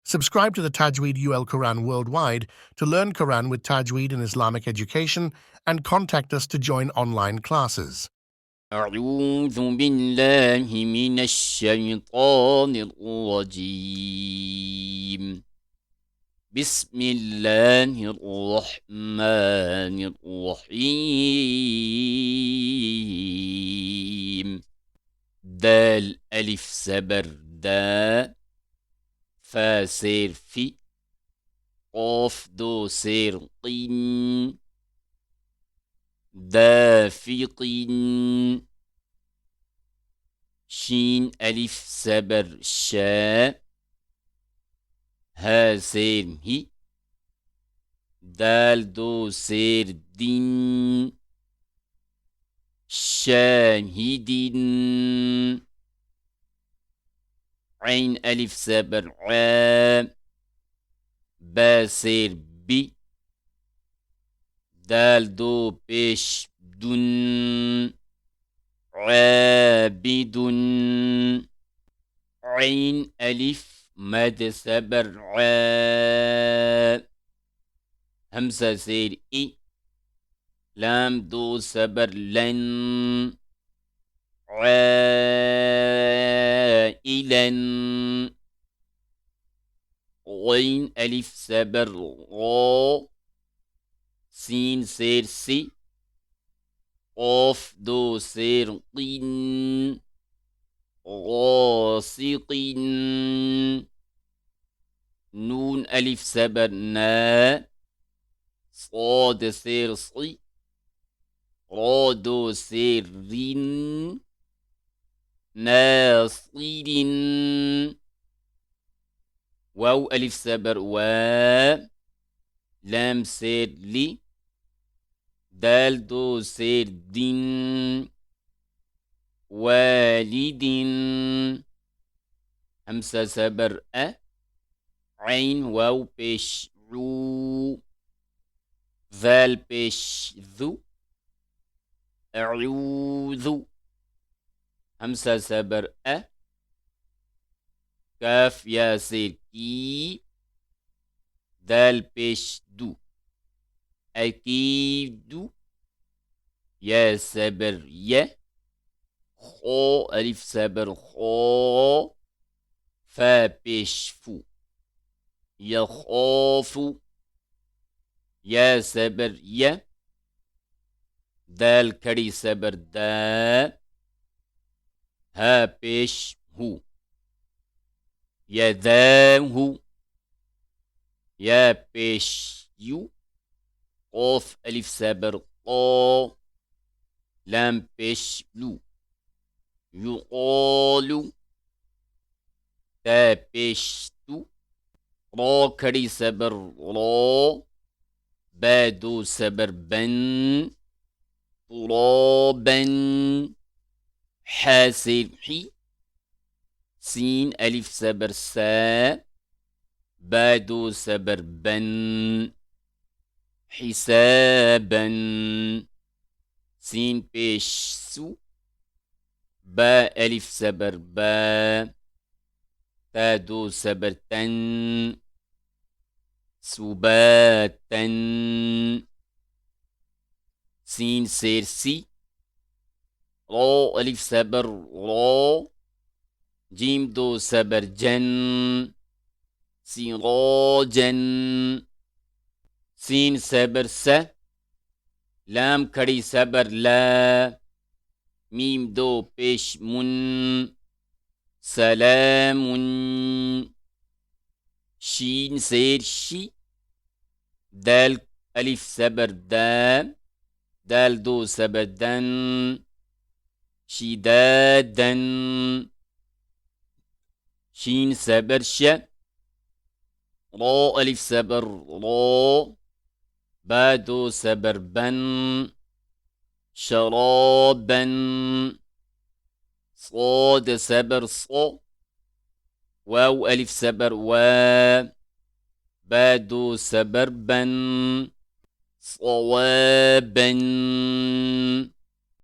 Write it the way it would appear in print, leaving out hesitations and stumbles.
Subscribe to the Tajweed UL Quran worldwide to learn Quran with Tajweed and Islamic education and contact us to join online classes. أعوذ بالله من الشيطان الرجيم بسم الله الرحمن الرحيم دال ألف سبر دا فا سير في قاف دو سير قين دافق شين ألف سبر شاء ها سير هي دال دو سير دين شاهد عين ألف سبر عام با سير بي دال دو بيش دن عابد عين ألف مد سبر عا همزة سير إي لام دو سبر لن عائلا غين ألف سبر غا سين سير سي قاف دو سير قين غاسق نون ألف سبر نا صاد سير صي را دو سير رين ناصر واو ألف سبر وا لام سير لي دال دو سير دين والد همسة سبر أ عين واو بيش رو ذال بيش ذو أعوذ همسة سبر أ كاف يا سير كي دال بيش دو أكيد يا سبر يا خو ألف سبر خو فا بيش فو يخاف يا سبر يا دال كري سبر دا ها بيش هو يداه يا بيش يو قاف ألف سبر قا لام بيش لو يقال تا بيش تو را كري سبر را بادو سبر بن ترابا حاسب حي سين ألف سبر سا بادو سبر بن حسابا سين بيش سو با ألف سبر با تادو سبر تن سباتا سين سير سي را ألف سبر را جيم دو سبر جن سراجا سين سبر س لام كري سبر لا ميم دو بيش من سلام شين سير شي دال ألف سبر دا دال دو سبر دن شدادا شين سبر ش را ألف سبر را بادو سبر بن شرابا صاد سبر صو واو ألف سبر وا بادو سبر بن صوابا